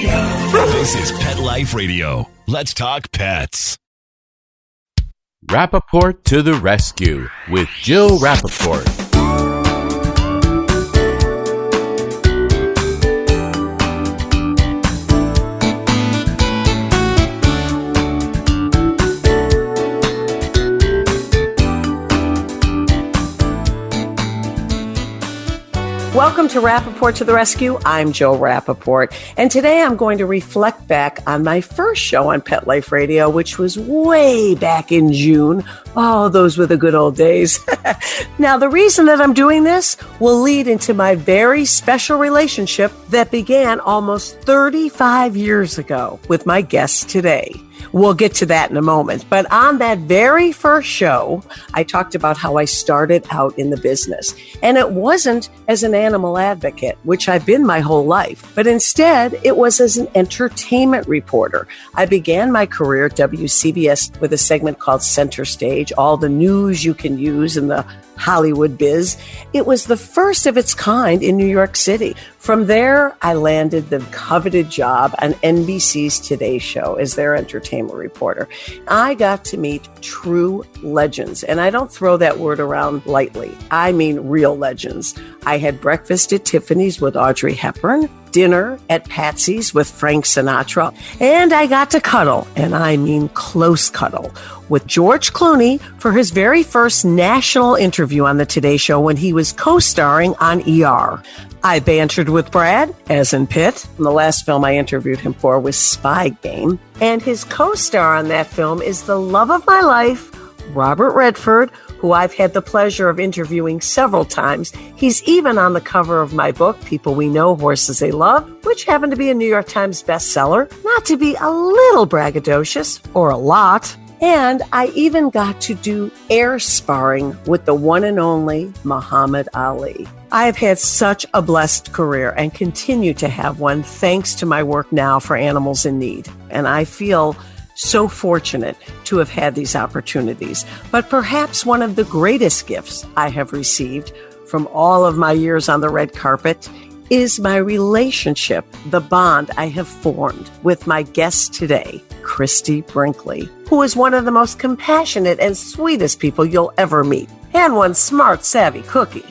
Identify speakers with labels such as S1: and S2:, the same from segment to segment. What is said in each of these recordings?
S1: This is Pet Life Radio. Let's talk pets.
S2: Rappaport to the rescue with Jill Rappaport.
S3: Welcome to Rappaport to the Rescue. I'm Jill Rappaport, and today I'm going to reflect back on my first show on Pet Life Radio, which was way back in June. Oh, those were the good old days. Now, the reason that I'm doing this will lead into my very special relationship that began almost 35 years ago with my guest today. We'll get to that in a moment. But on that very first show, I talked about how I started out in the business. And it wasn't as an animal advocate, which I've been my whole life, but instead it was as an entertainment reporter. I began my career at WCBS with a segment called Center Stage, all the news you can use in the Hollywood biz. It was the first of its kind in New York City. From there, I landed the coveted job on NBC's Today Show as their entertainment reporter. I got to meet true legends, and I don't throw that word around lightly. I mean real legends. I had breakfast at Tiffany's with Audrey Hepburn, dinner at Patsy's with Frank Sinatra, and I got to cuddle, and I mean close cuddle, with George Clooney for his very first national interview on the Today Show when he was co-starring on ER. I bantered with Brad, as in Pitt. The last film I interviewed him for was Spy Game, and his co-star on that film is the love of my life, Robert Redford, who I've had the pleasure of interviewing several times. He's even on the cover of my book, People We Know, Horses They Love, which happened to be a New York Times bestseller, not to be a little braggadocious, or a lot. And I even got to do air sparring with the one and only Muhammad Ali. I've had such a blessed career and continue to have one thanks to my work now for animals in need. And I feel so fortunate to have had these opportunities. But perhaps one of the greatest gifts I have received from all of my years on the red carpet is my relationship, the bond I have formed with my guest today, Christie Brinkley, who is one of the most compassionate and sweetest people you'll ever meet, and one smart, savvy cookie.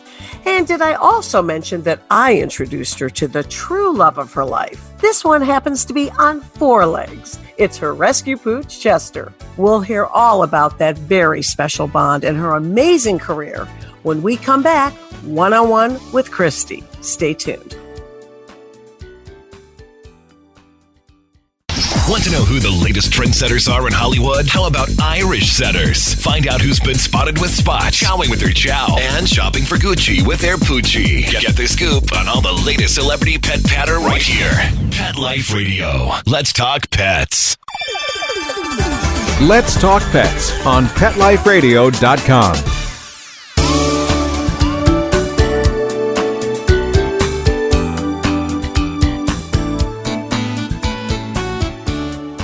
S3: And did I also mention that I introduced her to the true love of her life? This one happens to be on 4 legs. It's her rescue pooch, Chester. We'll hear all about that very special bond and her amazing career when we come back one-on-one with Christie. Stay tuned.
S1: Want to know who the latest trendsetters are in Hollywood? How about Irish setters? Find out who's been spotted with Spot, chowing with their chow, and shopping for Gucci with their Poochie. Get the scoop on all the latest celebrity pet patter right here. Pet Life Radio. Let's talk pets.
S4: Let's talk pets on PetLifeRadio.com.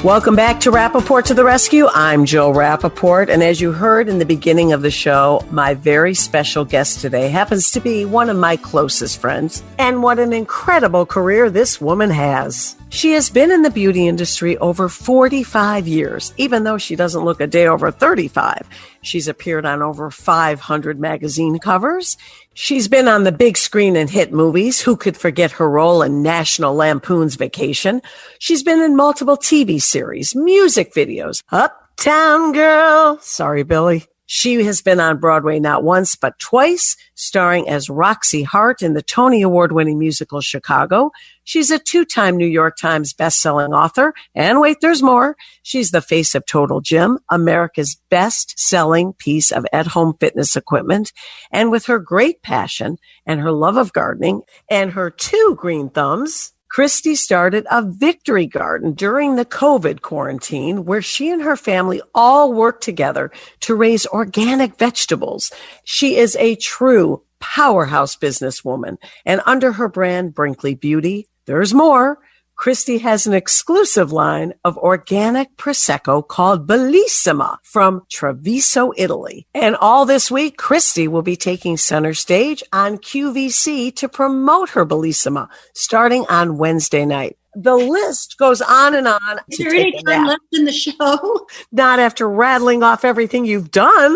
S3: Welcome back to Rappaport to the Rescue. I'm Jill Rappaport, and as you heard in the beginning of the show, my very special guest today happens to be one of my closest friends, and what an incredible career this woman has. She has been in the beauty industry over 45 years, even though she doesn't look a day over 35. She's appeared on over 500 magazine covers. She's been on the big screen in hit movies. Who could forget her role in National Lampoon's Vacation? She's been in multiple TV series, music videos. Uptown Girl. Sorry, Billy. She has been on Broadway not once, but twice, starring as Roxy Hart in the Tony Award-winning musical Chicago. She's a 2-time New York Times bestselling author. And wait, there's more. She's the face of Total Gym, America's best-selling piece of at-home fitness equipment. And with her great passion and her love of gardening and her 2 green thumbs, Christie started a victory garden during the COVID quarantine where she and her family all worked together to raise organic vegetables. She is a true powerhouse businesswoman, and under her brand Brinkley Beauty, there's more. Christie has an exclusive line of organic Prosecco called Bellissima from Treviso, Italy. And all this week, Christie will be taking center stage on QVC to promote her Bellissima starting on Wednesday night. the list goes on and on.
S5: Is there any time left in the show?
S3: Not after rattling off everything you've done.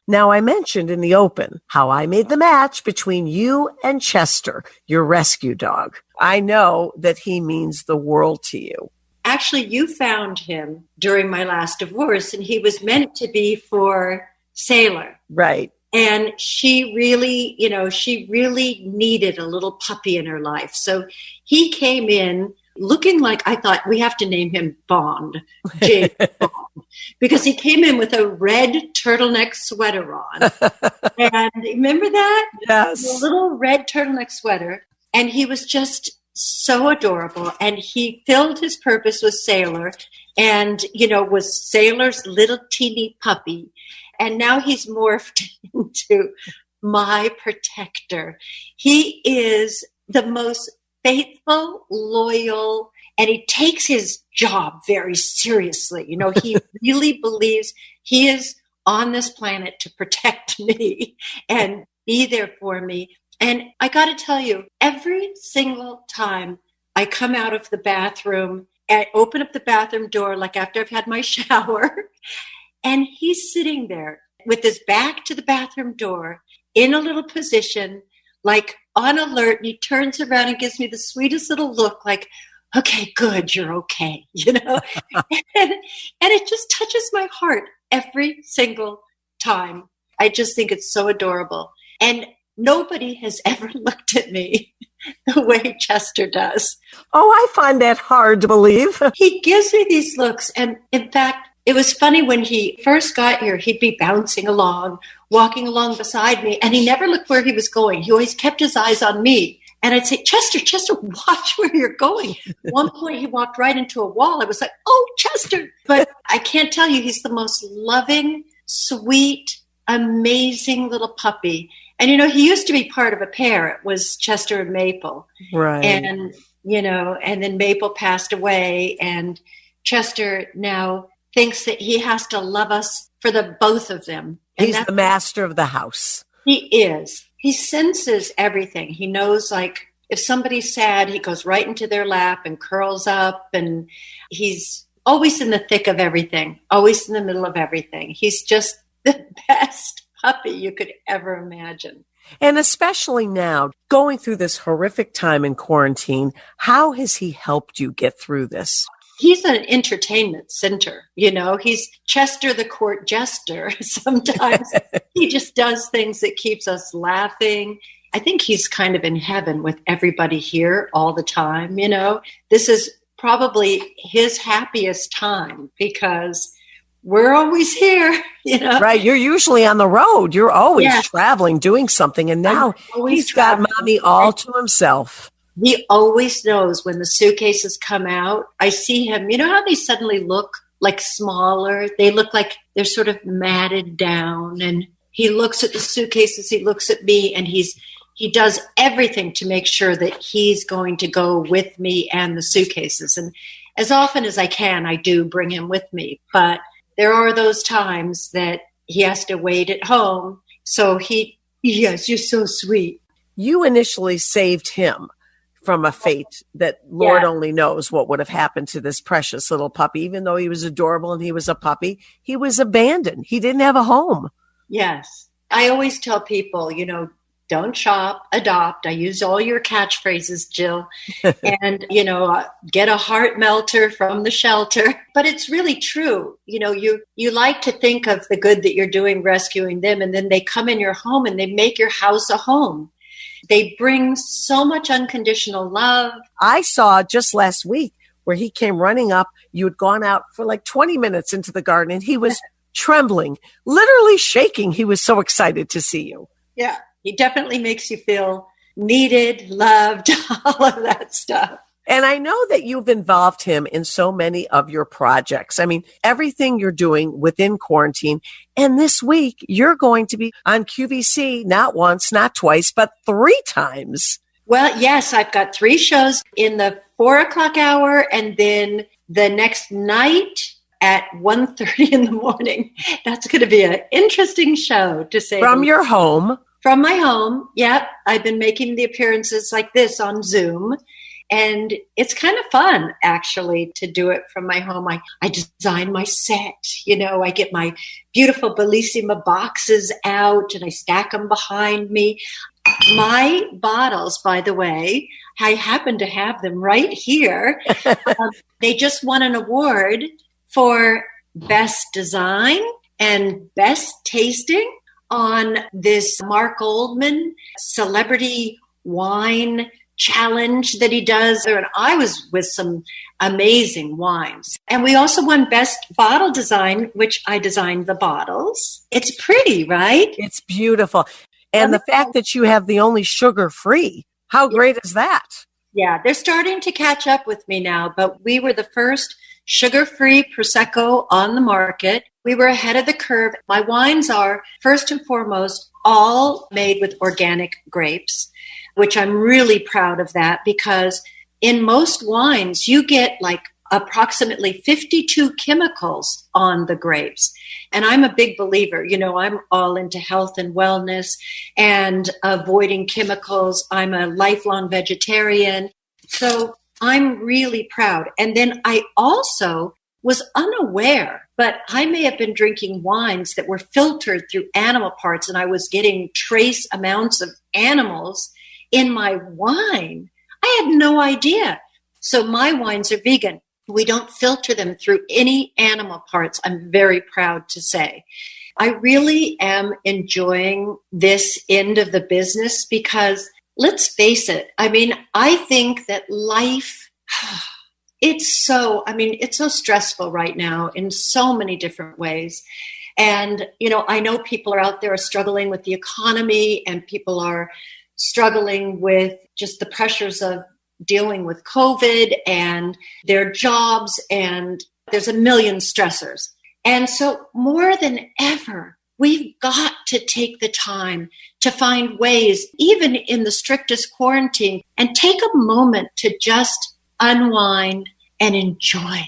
S3: Now, I mentioned in the open how I made the match between you and Chester, your rescue dog. I know that he means the world to you.
S5: Actually, you found him during my last divorce, and he was meant to be for Sailor.
S3: Right.
S5: And she really needed a little puppy in her life. So he came in looking like, I thought, we have to name him Bond, James Bond, because he came in with a red turtleneck sweater on. And remember that?
S3: Yes.
S5: A little red turtleneck sweater. And he was just so adorable. And he filled his purpose with Sailor and, was Sailor's little teeny puppy. And now he's morphed into my protector. He is the most faithful, loyal, and he takes his job very seriously. He really believes he is on this planet to protect me and be there for me. And I got to tell you, every single time I come out of the bathroom, I open up the bathroom door, like after I've had my shower, and he's sitting there with his back to the bathroom door in a little position, like on alert. And he turns around and gives me the sweetest little look like, okay, good, you're okay. and it just touches my heart every single time. I just think it's so adorable. And nobody has ever looked at me the way Chester does.
S3: Oh, I find that hard to believe.
S5: He gives me these looks. And in fact, it was funny when he first got here, he'd be bouncing along, walking along beside me, and he never looked where he was going. He always kept his eyes on me. And I'd say, Chester, watch where you're going. One point he walked right into a wall. I was like, oh, Chester. But I can't tell you, he's the most loving, sweet, amazing little puppy. And, he used to be part of a pair. It was Chester and Maple.
S3: Right.
S5: And, and then Maple passed away, and Chester now thinks that he has to love us for the both of them. And
S3: he's the master of the house.
S5: He is. He senses everything. He knows, like, if somebody's sad, he goes right into their lap and curls up, and he's always in the thick of everything, always in the middle of everything. He's just the best puppy you could ever imagine.
S3: And especially now, going through this horrific time in quarantine, how has he helped you get through this?
S5: He's an entertainment center, he's Chester the court jester. Sometimes he just does things that keeps us laughing. I think he's kind of in heaven with everybody here all the time. This is probably his happiest time because we're always here,
S3: Right. You're usually on the road. You're always traveling, doing something. And now he's got mommy all to himself.
S5: He always knows when the suitcases come out. I see him. You know how they suddenly look like smaller? They look like they're sort of matted down. And he looks at the suitcases. He looks at me, and he does everything to make sure that he's going to go with me and the suitcases. And as often as I can, I do bring him with me. But there are those times that he has to wait at home. So yes, you're so sweet.
S3: You initially saved him from a fate that Lord only knows what would have happened to this precious little puppy. Even though he was adorable and he was a puppy, he was abandoned. He didn't have a home.
S5: Yes. I always tell people, don't shop, adopt. I use all your catchphrases, Jill. And, get a heart melter from the shelter. But it's really true. You like to think of the good that you're doing rescuing them, and then they come in your home and they make your house a home. They bring so much unconditional love.
S3: I saw just last week where he came running up. You had gone out for like 20 minutes into the garden, and he was trembling, literally shaking. He was so excited to see you.
S5: Yeah, he definitely makes you feel needed, loved, all of that stuff.
S3: And I know that you've involved him in so many of your projects. I mean, everything you're doing within quarantine. And this week, you're going to be on QVC, not once, not twice, but 3 times.
S5: Well, yes, I've got 3 shows in the 4:00 hour, and then the next night at 1:30 in the morning. That's going to be an interesting show, to say.
S3: From your home.
S5: From my home. Yep. I've been making the appearances like this on Zoom. And it's kind of fun, actually, to do it from my home. I design my set. I get my beautiful Bellissima boxes out and I stack them behind me. My bottles, by the way, I happen to have them right here. They just won an award for best design and best tasting on this Mark Oldman celebrity wine challenge that he does. And I was with some amazing wines. And we also won best bottle design, which I designed the bottles. It's pretty, right?
S3: It's beautiful. And the fact that you have the only sugar-free, how great is that?
S5: Yeah, they're starting to catch up with me now, but we were the first sugar-free Prosecco on the market. We were ahead of the curve. My wines are, first and foremost, all made with organic grapes, which I'm really proud of that, because in most wines, you get like approximately 52 chemicals on the grapes. And I'm a big believer. I'm all into health and wellness and avoiding chemicals. I'm a lifelong vegetarian. So I'm really proud. And then I also was unaware, but I may have been drinking wines that were filtered through animal parts, and I was getting trace amounts of animals in my wine. I had no idea. So my wines are vegan. We don't filter them through any animal parts, I'm very proud to say. I really am enjoying this end of the business because, let's face it, I think that life, it's so stressful right now in so many different ways. And, I know people are out there struggling with the economy, and people are struggling with just the pressures of dealing with COVID and their jobs, and there's a million stressors. And so more than ever, we've got to take the time to find ways, even in the strictest quarantine, and take a moment to just unwind and enjoy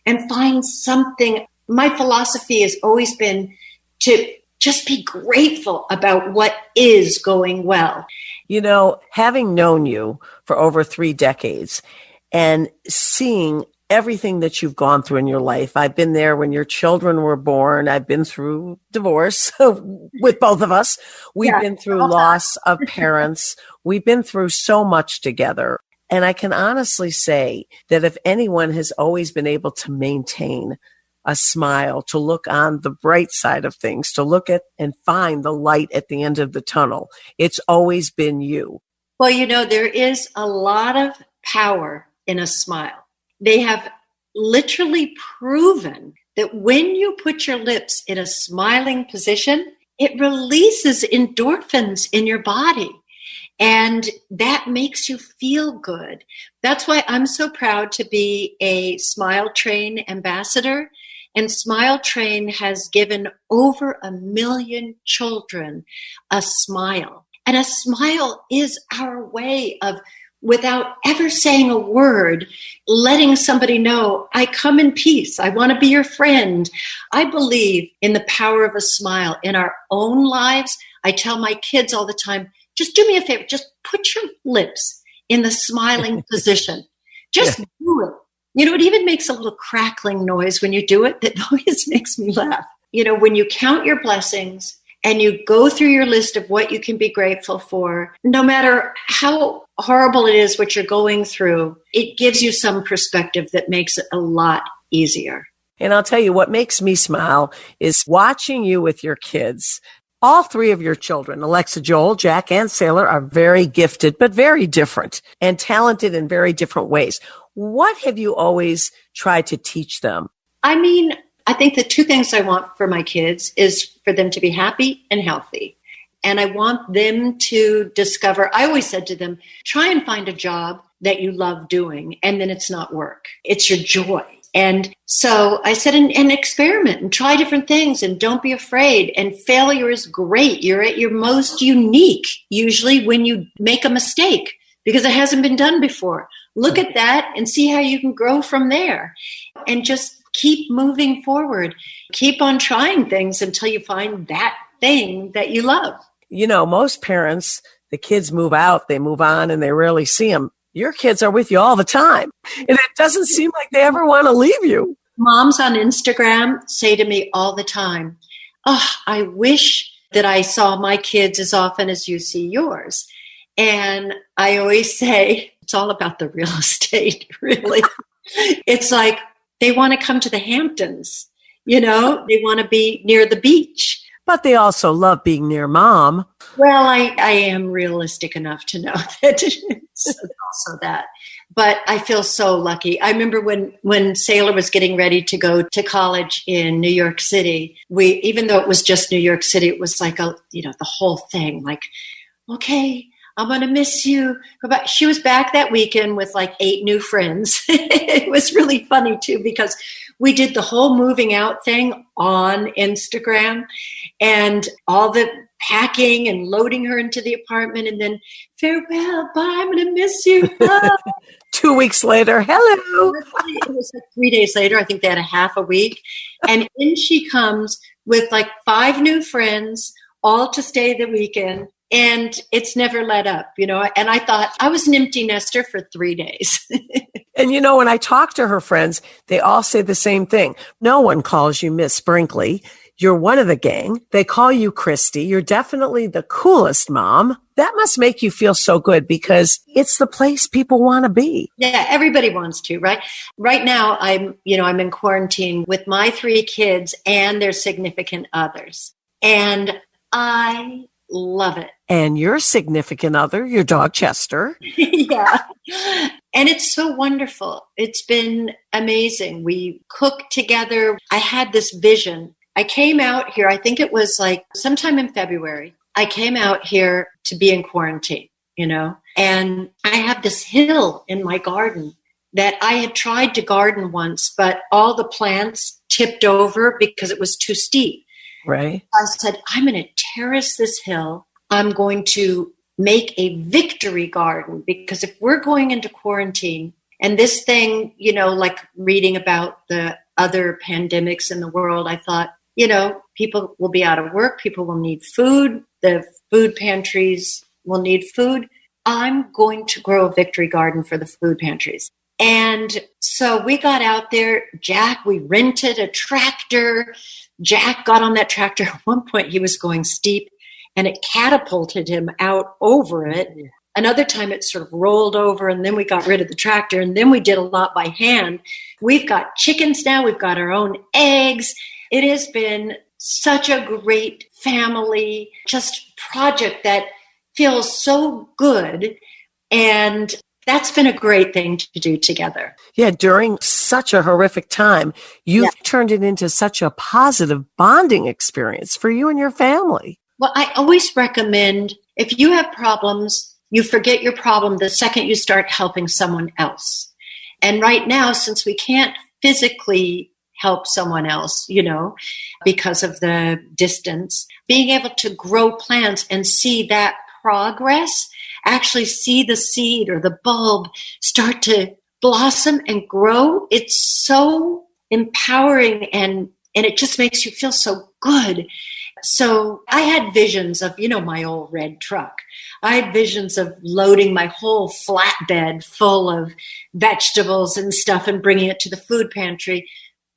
S5: and find something. My philosophy has always been to just be grateful about what is going well.
S3: Having known you for over 3 decades and seeing everything that you've gone through in your life, I've been there when your children were born. I've been through divorce with both of us. We've been through loss of parents. We've been through so much together. And I can honestly say that if anyone has always been able to maintain a smile, to look on the bright side of things, to look at and find the light at the end of the tunnel, it's always been you.
S5: Well, there is a lot of power in a smile. They have literally proven that when you put your lips in a smiling position, it releases endorphins in your body. And that makes you feel good. That's why I'm so proud to be a Smile Train ambassador. And Smile Train has given over 1 million children a smile. And a smile is our way of, without ever saying a word, letting somebody know, I come in peace. I want to be your friend. I believe in the power of a smile in our own lives. I tell my kids all the time, just do me a favor. Just put your lips in the smiling position. Just do it. It even makes a little crackling noise when you do it. That always makes me laugh. When you count your blessings and you go through your list of what you can be grateful for, no matter how horrible it is what you're going through, it gives you some perspective that makes it a lot easier.
S3: And I'll tell you what makes me smile is watching you with your kids. All 3 of your children, Alexa, Joel, Jack, and Sailor, are very gifted, but very different and talented in very different ways. What have you always tried to teach them?
S5: I think the 2 things I want for my kids is for them to be happy and healthy. And I want them to discover, I always said to them, try and find a job that you love doing, and then it's not work. It's your joy. And so I said, and experiment and try different things and don't be afraid. And failure is great. You're at your most unique, usually when you make a mistake, because it hasn't been done before. Look at that and see how you can grow from there. And just keep moving forward. Keep on trying things until you find that thing that you love.
S3: Most parents, the kids move out, they move on, and they rarely see them. Your kids are with you all the time. And it doesn't seem like they ever want to leave you.
S5: Moms on Instagram say to me all the time, oh, I wish that I saw my kids as often as you see yours. And I always say, it's all about the real estate, really. It's like they want to come to the Hamptons, they want to be near the beach.
S3: But they also love being near mom.
S5: Well, I am realistic enough to know that it's also that. But I feel so lucky. I remember when Sailor was getting ready to go to college in New York City, even though it was just New York City, it was like the whole thing, like, okay, I'm going to miss you. But she was back that weekend with like 8 new friends. It was really funny too, because we did the whole moving out thing on Instagram and all the packing and loading her into the apartment and then farewell, bye, I'm going to miss you.
S3: 2 weeks later, hello.
S5: It was like 3 days later. I think they had a half a week. And in she comes with like 5 new friends, all to stay the weekend. And it's never let up, and I thought I was an empty nester for 3 days.
S3: And when I talk to her friends, they all say the same thing. No one calls you Miss Brinkley. You're one of the gang. They call you Christie. You're definitely the coolest mom. That must make you feel so good because it's the place people want to be.
S5: Yeah, everybody wants to, right? Right now, I'm in quarantine with my 3 kids and their significant others. And I love it.
S3: And your significant other, your dog Chester.
S5: Yeah. And it's so wonderful. It's been amazing. We cooked together. I had this vision. I came out here, I think it was like sometime in February. I came out here to be in quarantine, and I have this hill in my garden that I had tried to garden once, but all the plants tipped over because it was too steep.
S3: Right.
S5: I said, I'm going to terrace this hill. I'm going to make a victory garden because if we're going into quarantine and this thing, like reading about the other pandemics in the world, I thought, people will be out of work. People will need food. The food pantries will need food. I'm going to grow a victory garden for the food pantries. And so we got out there, we rented a tractor. Jack got on that tractor. At one point, he was going steep, and it catapulted him out over it. Another time, it sort of rolled over, and then we got rid of the tractor, and then we did a lot by hand. We've got chickens now. We've got our own eggs. It has been such a great family, just project that feels so good, and that's been a great thing to do together.
S3: Yeah, during such a horrific time, you've turned it into such a positive bonding experience for you and your family.
S5: Well, I always recommend if you have problems, you forget your problem the second you start helping someone else. And right now, since we can't physically help someone else, because of the distance, being able to grow plants and see that progress, actually see the seed or the bulb start to blossom and grow. It's so empowering and it just makes you feel so good. So I had visions of, my old red truck. I had visions of loading my whole flatbed full of vegetables and stuff and bringing it to the food pantry.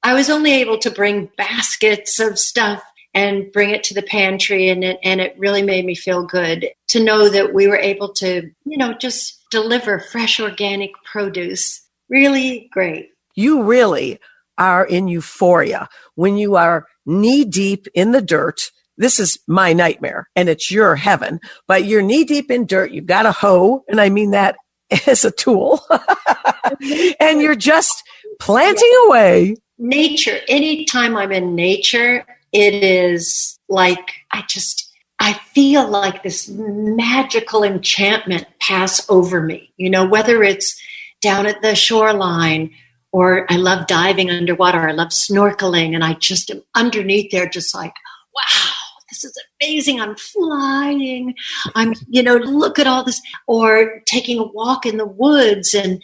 S5: I was only able to bring baskets of stuff and bring it to the pantry. And it really made me feel good to know that we were able to, just deliver fresh organic produce. Really great.
S3: You really are in euphoria when you are knee deep in the dirt. This is my nightmare and it's your heaven, but you're knee deep in dirt. You've got a hoe. And I mean that as a tool and you're just planting away.
S5: Nature. Anytime I'm in nature, it is like, I feel like this magical enchantment pass over me, whether it's down at the shoreline or I love diving underwater. I love snorkeling and I just am underneath there just like, wow, this is amazing. I'm flying. Look at all this, or taking a walk in the woods and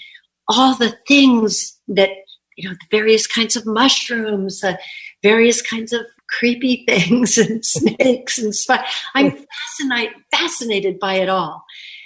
S5: all the things that, the various kinds of mushrooms, the various kinds of creepy things and snakes and stuff. I'm fascinated by it all.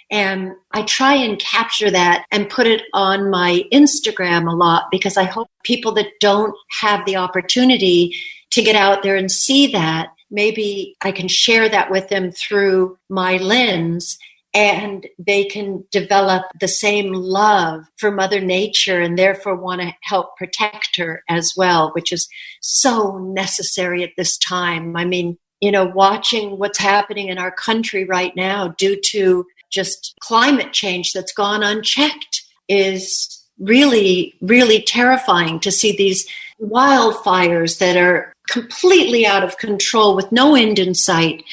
S5: And I try and capture that and put it on my Instagram a lot, because I hope people that don't have the opportunity to get out there and see that, maybe I can share that with them through my lens, and they can develop the same love for Mother Nature and therefore want to help protect her as well, which is so necessary at this time. I mean, watching what's happening in our country right now due to just climate change that's gone unchecked is really, really terrifying to see these wildfires that are completely out of control with no end in sight.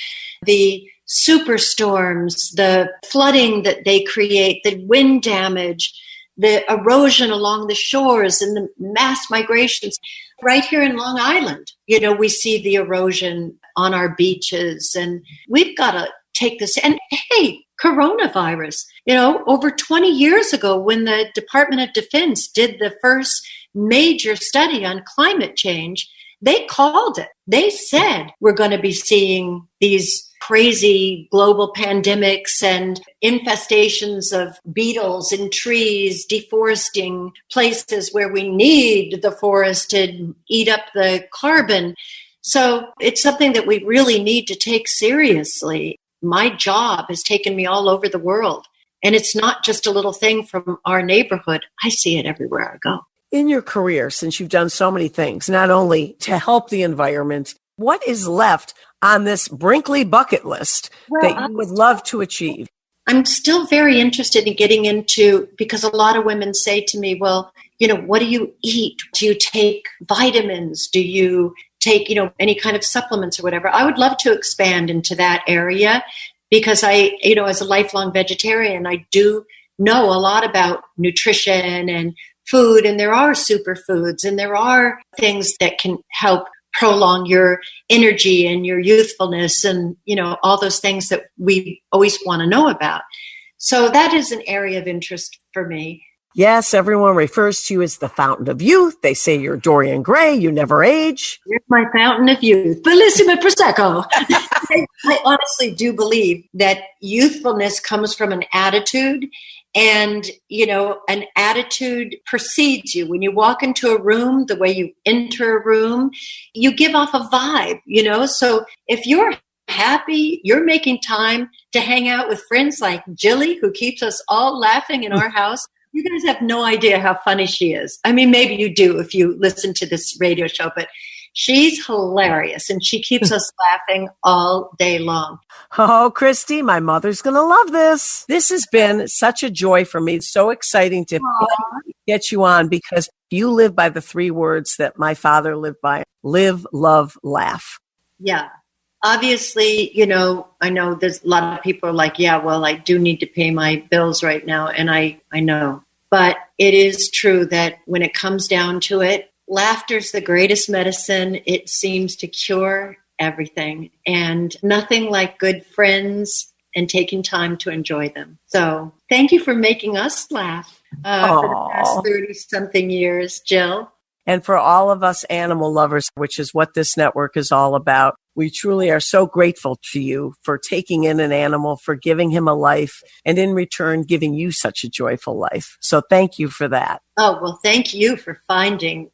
S5: The superstorms, the flooding that they create, the wind damage, the erosion along the shores, and the mass migrations. Right here in Long Island, we see the erosion on our beaches, and we've got to take this. And hey, coronavirus, over 20 years ago, when the Department of Defense did the first major study on climate change, they called it. They said we're going to be seeing these crazy global pandemics and infestations of beetles in trees, deforesting places where we need the forest to eat up the carbon. So it's something that we really need to take seriously. My job has taken me all over the world, and it's not just a little thing from our neighborhood. I see it everywhere I go.
S3: In your career, since you've done so many things, not only to help the environment, what is left on this Brinkley bucket list that you would love to achieve?
S5: I'm still very interested in getting into, because a lot of women say to me, well, what do you eat? Do you take vitamins? Do you take, any kind of supplements or whatever? I would love to expand into that area, because I, as a lifelong vegetarian, I do know a lot about nutrition and food, and there are superfoods, and there are things that can help prolong your energy and your youthfulness and, all those things that we always want to know about. So that is an area of interest for me.
S3: Yes, everyone refers to you as the fountain of youth. They say you're Dorian Gray, you never age.
S5: You're my fountain of youth. Bellissima Prosecco. I honestly do believe that youthfulness comes from an attitude. And, an attitude precedes you. When you walk into a room, the way you enter a room, you give off a vibe, So if you're happy, you're making time to hang out with friends like Jilly, who keeps us all laughing in our house. You guys have no idea how funny she is. I mean, maybe you do if you listen to this radio show, but she's hilarious, and she keeps us laughing all day long.
S3: Oh, Christie, my mother's going to love this. This has been such a joy for me. It's so exciting to get you on, because you live by the 3 words that my father lived by: live, love, laugh.
S5: Yeah. Obviously, I know there's a lot of people are like, yeah, well, I do need to pay my bills right now. And I know. But it is true that when it comes down to it, laughter's the greatest medicine. It seems to cure everything, and nothing like good friends and taking time to enjoy them. So thank you for making us laugh for the past 30-something years, Jill.
S3: And for all of us animal lovers, which is what this network is all about, we truly are so grateful to you for taking in an animal, for giving him a life, and in return, giving you such a joyful life. So thank you for that.
S5: Oh, well, thank you for finding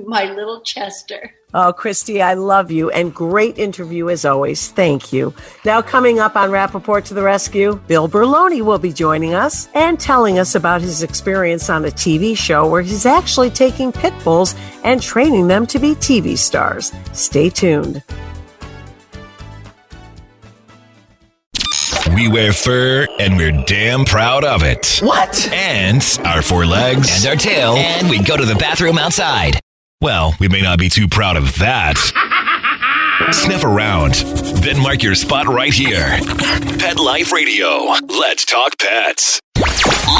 S5: my little Chester.
S3: Oh, Christie, I love you, and great interview as always. Thank you. Now coming up on Rappaport to the Rescue, Bill Berloni will be joining us and telling us about his experience on a TV show where he's actually taking pit bulls and training them to be TV stars. Stay tuned.
S1: We wear fur, and we're damn proud of it.
S3: What?
S1: And our 4 legs, and our tail, and we go to the bathroom outside. Well, we may not be too proud of that. Sniff around, then mark your spot right here. Pet Life Radio. Let's talk pets.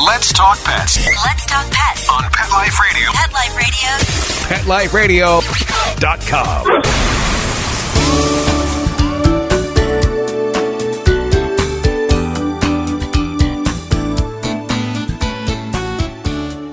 S4: Let's talk pets
S6: Let's talk pets
S4: on Pet Life Radio.
S6: Pet Life Radio.
S4: PetLifeRadio.com.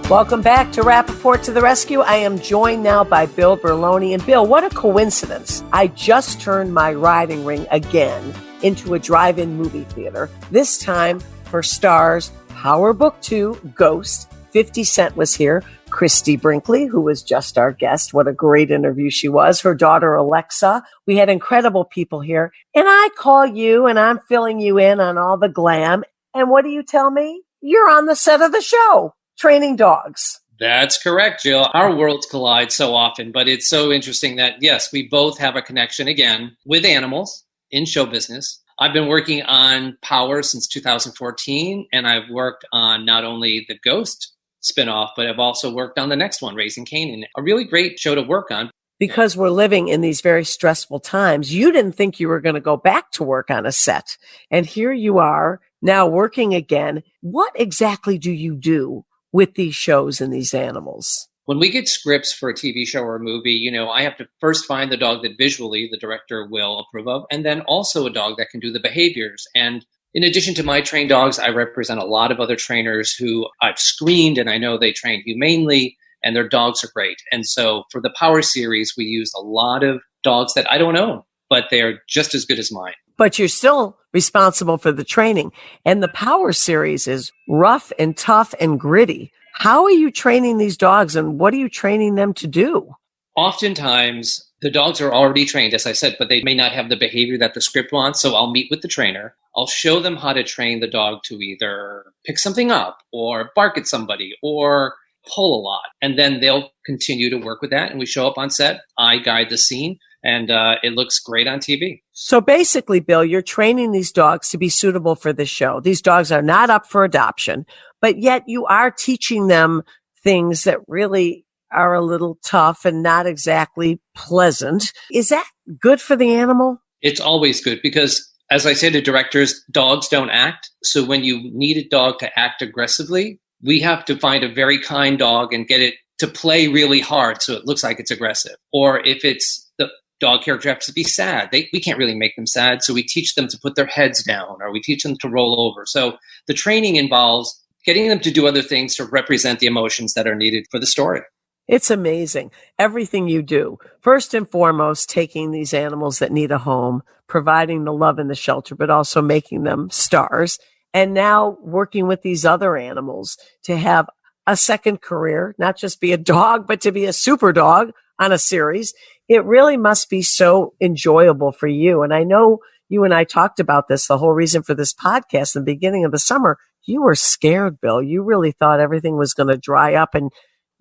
S3: Welcome back to Rappaport to the Rescue. I am joined now by Bill Berloni. And Bill, what a coincidence. I just turned my riding ring again into a drive-in movie theater. This time for Stars, Power Book 2, Ghost. 50 Cent was here. Christie Brinkley, who was just our guest. What a great interview she was. Her daughter, Alexa. We had incredible people here. And I call you and I'm filling you in on all the glam. And what do you tell me? You're on the set of the show, training dogs.
S7: That's correct, Jill. Our worlds collide so often, but it's so interesting that, yes, we both have a connection, again, with animals in show business. I've been working on Power since 2014, and I've worked on not only the Ghost spinoff, but I've also worked on the next one, Raising Kanan. A really great show to work on.
S3: Because we're living in these very stressful times, you didn't think you were going to go back to work on a set. And here you are now working again. What exactly do you do with these shows and these animals?
S7: When we get scripts for a TV show or a movie, I have to first find the dog that visually the director will approve of, and then also a dog that can do the behaviors. And in addition to my trained dogs, I represent a lot of other trainers who I've screened, and I know they train humanely, and their dogs are great. And so for the Power series, we use a lot of dogs that I don't own, but they're just as good as mine.
S3: But you're still responsible for the training. And the Power series is rough and tough and gritty. How are you training these dogs, and what are you training them to do?
S7: Oftentimes, the dogs are already trained, as I said, but they may not have the behavior that the script wants. So I'll meet with the trainer. I'll show them how to train the dog to either pick something up or bark at somebody or pull a lot. And then they'll continue to work with that. And we show up on set. I guide the scene, and it looks great on TV.
S3: So basically, Bill, you're training these dogs to be suitable for this show. These dogs are not up for adoption, but yet you are teaching them things that really are a little tough and not exactly pleasant. Is that good for the animal?
S7: It's always good because, as I say to directors, dogs don't act. So when you need a dog to act aggressively, we have to find a very kind dog and get it to play really hard so it looks like it's aggressive. Or if it's the dog character has to be sad, we can't really make them sad. So we teach them to put their heads down, or we teach them to roll over. So the training involves getting them to do other things to represent the emotions that are needed for the story.
S3: It's amazing. Everything you do. First and foremost, taking these animals that need a home, providing the love and the shelter, but also making them stars. And now working with these other animals to have a second career, not just be a dog, but to be a super dog on a series. It really must be so enjoyable for you. And I know you and I talked about this, the whole reason for this podcast in the beginning of the summer. You were scared, Bill. You really thought everything was going to dry up and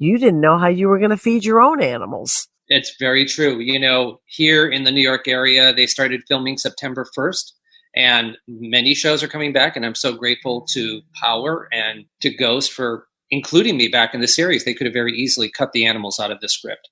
S3: you didn't know how you were going to feed your own animals.
S7: It's very true. Here in the New York area, they started filming September 1st, and many shows are coming back. And I'm so grateful to Power and to Ghost for including me back in the series. They could have very easily cut the animals out of the script.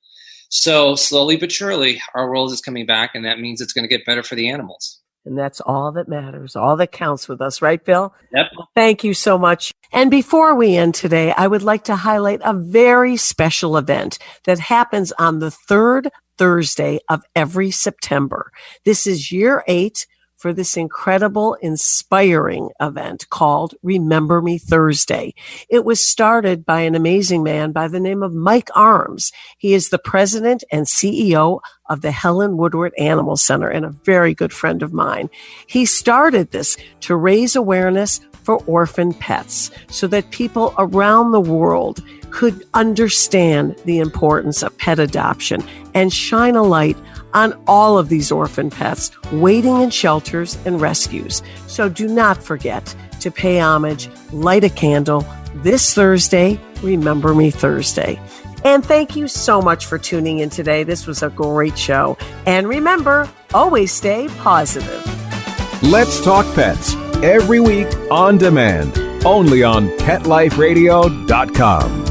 S7: So slowly but surely, our world is coming back, and that means it's going to get better for the animals.
S3: And that's all that matters, all that counts with us, right, Bill?
S7: Yep.
S3: Well, thank you so much. And before we end today, I would like to highlight a very special event that happens on the third Thursday of every September. This is year 8 for this incredible, inspiring event called Remember Me Thursday. It was started by an amazing man by the name of Mike Arms. He is the president and CEO of the Helen Woodward Animal Center and a very good friend of mine. He started this to raise awareness for orphan pets so that people around the world could understand the importance of pet adoption and shine a light on all of these orphan pets waiting in shelters and rescues. So do not forget to pay homage, light a candle this Thursday, Remember Me Thursday. And thank you so much for tuning in today. This was a great show. And remember, always stay positive.
S4: Let's Talk Pets every week on demand, only on PetLifeRadio.com.